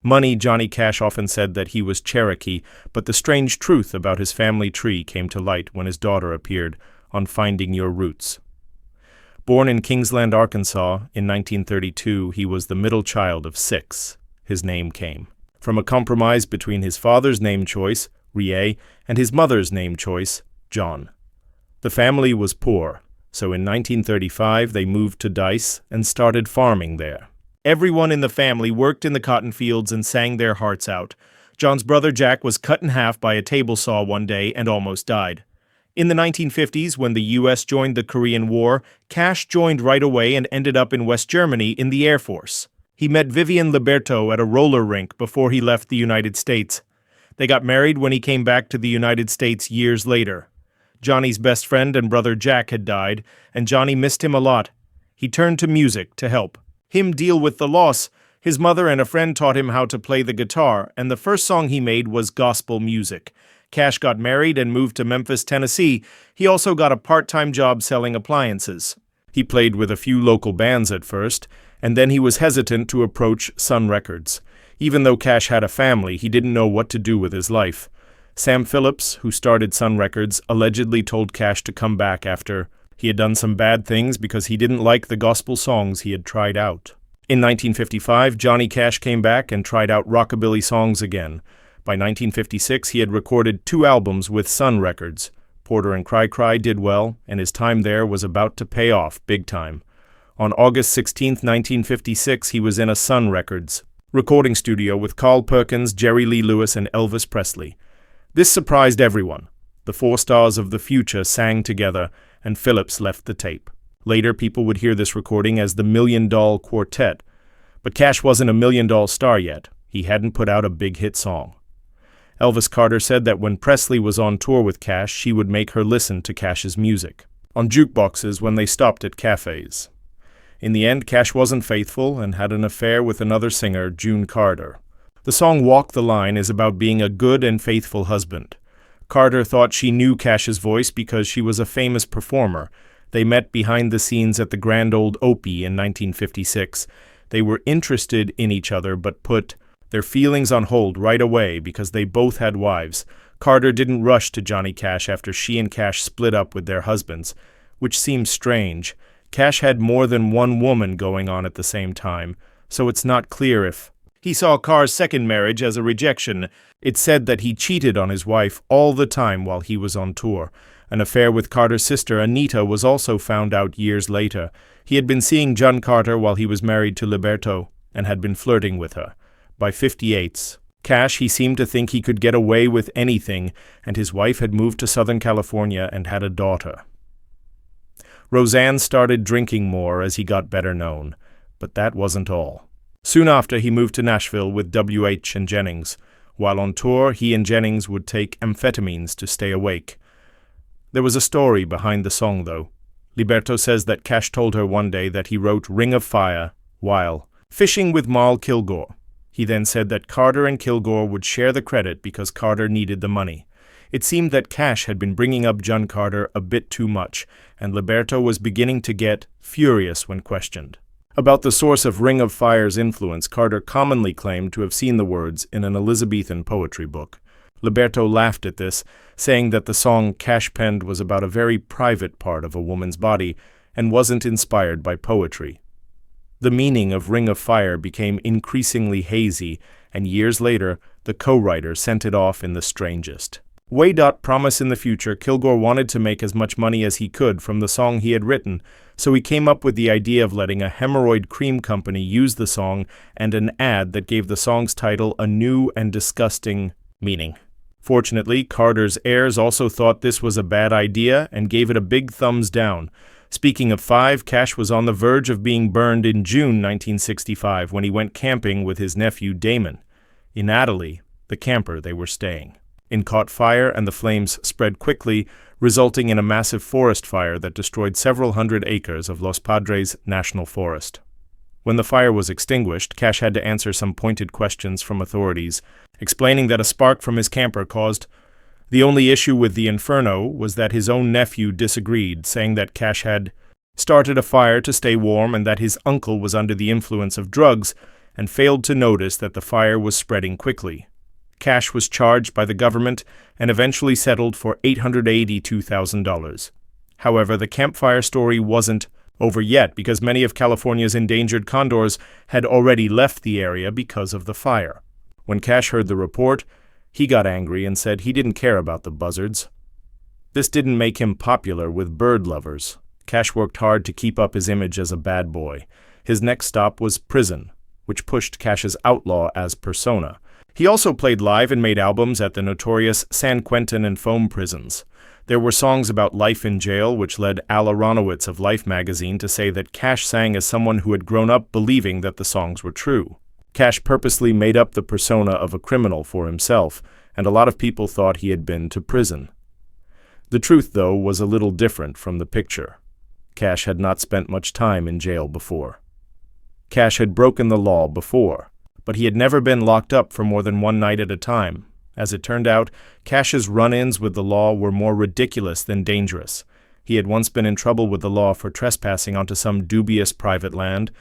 Money, Johnny Cash often said that he was Cherokee, but the strange truth about his family tree came to light when his daughter appeared on Finding Your Roots. Born in Kingsland, Arkansas, in 1932, he was the middle child of 6. His name came from a compromise between his father's name choice, Rie, and his mother's name choice, John. The family was poor, so in 1935 they moved to Dice and started farming there. Everyone in the family worked in the cotton fields and sang their hearts out. John's brother Jack was cut in half by a table saw one day and almost died. In the 1950s, when the U.S. joined the Korean War, Cash joined right away and ended up in West Germany in the Air Force. He met Vivian Liberto at a roller rink before he left the United States. They got married when he came back to the United States years later. Johnny's best friend and brother Jack had died, and Johnny missed him a lot. He turned to music to help him deal with the loss. His mother and a friend taught him how to play the guitar, and the first song he made was gospel music. Cash got married and moved to Memphis, Tennessee. He also got a part-time job selling appliances. He played with a few local bands at first, and then he was hesitant to approach Sun Records. Even though Cash had a family, he didn't know what to do with his life. Sam Phillips, who started Sun Records, allegedly told Cash to come back after he had done some bad things because he didn't like the gospel songs he had tried out. In 1955, Johnny Cash came back and tried out rockabilly songs again. By 1956, he had recorded 2 albums with Sun Records. Porter and Cry Cry did well, and his time there was about to pay off big time. On August 16, 1956, he was in a Sun Records recording studio with Carl Perkins, Jerry Lee Lewis, and Elvis Presley. This surprised everyone. The 4 stars of the future sang together, and Phillips left the tape. Later, people would hear this recording as the $1 Million Quartet. But Cash wasn't a $1 Million star yet. He hadn't put out a big hit song. Elvis Carter said that when Presley was on tour with Cash, she would make her listen to Cash's music on jukeboxes when they stopped at cafes. In the end, Cash wasn't faithful and had an affair with another singer, June Carter. The song Walk the Line is about being a good and faithful husband. Carter thought she knew Cash's voice because she was a famous performer. They met behind the scenes at the Grand Ole Opry in 1956. They were interested in each other but put their feelings on hold right away because they both had wives. Carter didn't rush to Johnny Cash after she and Cash split up with their husbands, which seems strange. Cash had more than one woman going on at the same time, so it's not clear if he saw Carr's second marriage as a rejection. It's said that he cheated on his wife all the time while he was on tour. An affair with Carter's sister, Anita, was also found out years later. He had been seeing John Carter while he was married to Liberto and had been flirting with her. By 58's Cash, he seemed to think he could get away with anything, and his wife had moved to Southern California and had a daughter. Rosanne started drinking more as he got better known, but that wasn't all. Soon after, he moved to Nashville with W.H. and Jennings. While on tour, he and Jennings would take amphetamines to stay awake. There was a story behind the song, though. Liberto says that Cash told her one day that he wrote Ring of Fire while fishing with Mal Kilgore. He then said that Carter and Kilgore would share the credit because Carter needed the money. It seemed that Cash had been bringing up John Carter a bit too much, and Liberto was beginning to get furious when questioned. About the source of Ring of Fire's influence, Carter commonly claimed to have seen the words in an Elizabethan poetry book. Liberto laughed at this, saying that the song Cash penned was about a very private part of a woman's body and wasn't inspired by poetry. The meaning of Ring of Fire became increasingly hazy, and years later, the co-writer sent it off in the strangest way. Promise in the future, Kilgore wanted to make as much money as he could from the song he had written, so he came up with the idea of letting a hemorrhoid cream company use the song and an ad that gave the song's title a new and disgusting meaning. Fortunately, Carter's heirs also thought this was a bad idea and gave it a big thumbs down. Speaking of 5, Cash was on the verge of being burned in June 1965 when he went camping with his nephew Damon in Adelaide, the camper they were staying. It caught fire and the flames spread quickly, resulting in a massive forest fire that destroyed several hundred acres of Los Padres National Forest. When the fire was extinguished, Cash had to answer some pointed questions from authorities, explaining that a spark from his camper caused. The only issue with the inferno was that his own nephew disagreed, saying that Cash had started a fire to stay warm and that his uncle was under the influence of drugs. and failed to notice that the fire was spreading quickly. Cash was charged by the government and eventually settled for $882,000. However, the campfire story wasn't over yet because many of California's endangered condors had already left the area because of the fire. When Cash heard the report, he got angry and said he didn't care about the buzzards. This didn't make him popular with bird lovers. Cash worked hard to keep up his image as a bad boy. His next stop was prison, which pushed Cash's outlaw as persona. He also played live and made albums at the notorious San Quentin and Foam prisons. There were songs about life in jail, which led Al Aronowitz of Life magazine to say that Cash sang as someone who had grown up believing that the songs were true. Cash purposely made up the persona of a criminal for himself, and a lot of people thought he had been to prison. The truth, though, was a little different from the picture. Cash had not spent much time in jail before. Cash had broken the law before, but he had never been locked up for more than one night at a time. As it turned out, Cash's run-ins with the law were more ridiculous than dangerous. He had once been in trouble with the law for trespassing onto some dubious private land,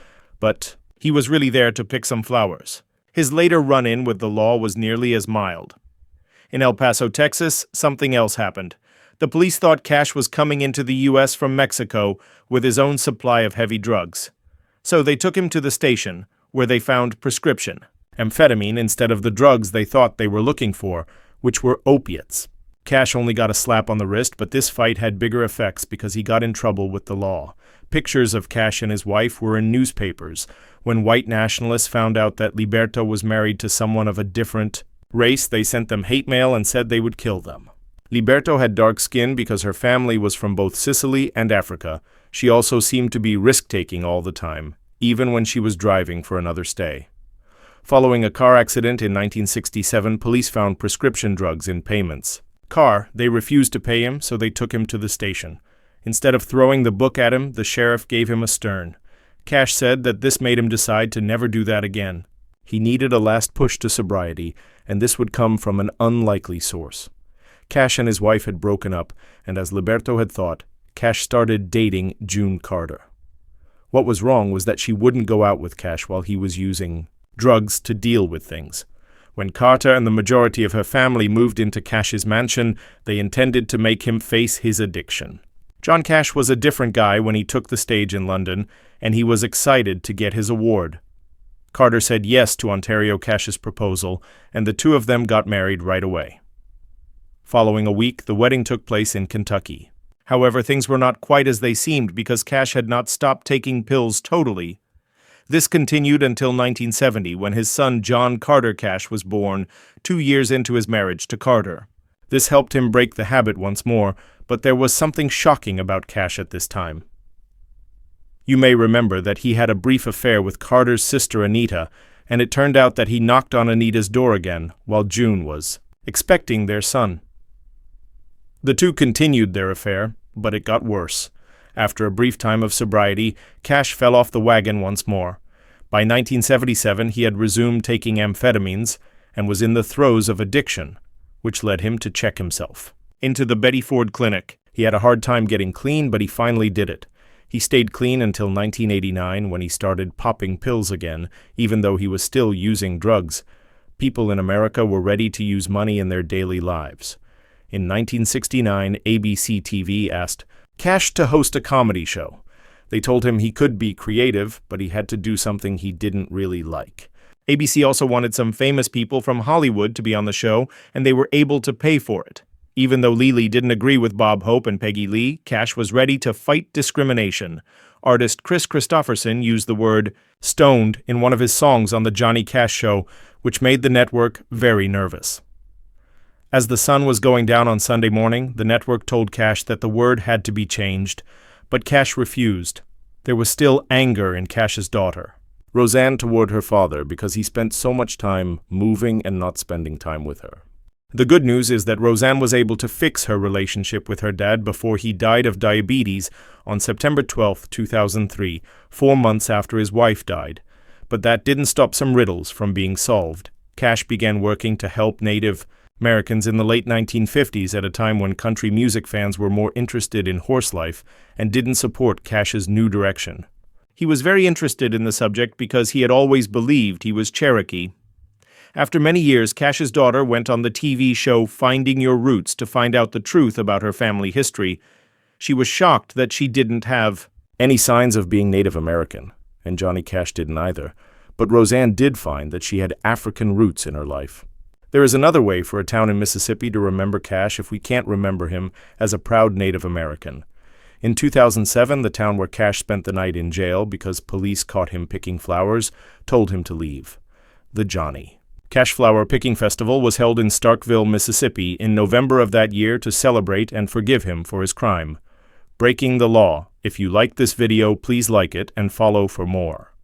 but he was really there to pick some flowers. His later run-in with the law was nearly as mild. In El Paso, Texas, something else happened. The police thought Cash was coming into the U.S. from Mexico with his own supply of heavy drugs. So they took him to the station, where they found prescription amphetamine instead of the drugs they thought they were looking for, which were opiates. Cash only got a slap on the wrist, but this fight had bigger effects because he got in trouble with the law. Pictures of Cash and his wife were in newspapers. When white nationalists found out that Liberto was married to someone of a different race, they sent them hate mail and said they would kill them. Liberto had dark skin because her family was from both Sicily and Africa. She also seemed to be risk-taking all the time, even when she was driving for another stay. Following a car accident in 1967, police found prescription drugs in payments. They refused to pay him, so they took him to the station. Instead of throwing the book at him, the sheriff gave him a stern. Cash said that this made him decide to never do that again. He needed a last push to sobriety, and this would come from an unlikely source. Cash and his wife had broken up, and as Liberto had thought, Cash started dating June Carter. What was wrong was that she wouldn't go out with Cash while he was using drugs to deal with things. When Carter and the majority of her family moved into Cash's mansion, they intended to make him face his addiction. John Cash was a different guy when he took the stage in London, and he was excited to get his award. Carter said yes to Ontario Cash's proposal, and the two of them got married right away. Following a week, the wedding took place in Kentucky. However, things were not quite as they seemed because Cash had not stopped taking pills totally. This continued until 1970, when his son John Carter Cash was born, 2 years into his marriage to Carter. This helped him break the habit once more, but there was something shocking about Cash at this time. You may remember that he had a brief affair with Carter's sister Anita, and it turned out that he knocked on Anita's door again while June was expecting their son. The two continued their affair, but it got worse. After a brief time of sobriety, Cash fell off the wagon once more. By 1977, he had resumed taking amphetamines and was in the throes of addiction, which led him to check himself into the Betty Ford Clinic. He had a hard time getting clean, but he finally did it. He stayed clean until 1989 when he started popping pills again, even though he was still using drugs. People in America were ready to use money in their daily lives. In 1969, ABC TV asked Cash to host a comedy show. They told him he could be creative, but he had to do something he didn't really like. ABC also wanted some famous people from Hollywood to be on the show, and they were able to pay for it. Even though Lily didn't agree with Bob Hope and Peggy Lee, Cash was ready to fight discrimination. Artist Chris Christopherson used the word stoned in one of his songs on the Johnny Cash Show, which made the network very nervous. As the sun was going down on Sunday morning, the network told Cash that the word had to be changed, but Cash refused. There was still anger in Cash's daughter, Rosanne, toward her father because he spent so much time moving and not spending time with her. The good news is that Rosanne was able to fix her relationship with her dad before he died of diabetes on September 12, 2003, 4 months after his wife died. But that didn't stop some riddles from being solved. Cash began working to help Native Americans in the late 1950s at a time when country music fans were more interested in horse life and didn't support Cash's new direction. He was very interested in the subject because he had always believed he was Cherokee. After many years, Cash's daughter went on the TV show Finding Your Roots to find out the truth about her family history. She was shocked that she didn't have any signs of being Native American, and Johnny Cash didn't either. But Rosanne did find that she had African roots in her life. There is another way for a town in Mississippi to remember Cash if we can't remember him as a proud Native American. In 2007, the town where Cash spent the night in jail because police caught him picking flowers told him to leave. The Johnny Cash Flower Picking Festival was held in Starkville, Mississippi in November of that year to celebrate and forgive him for his crime. Breaking the law. If you liked this video, please like it and follow for more.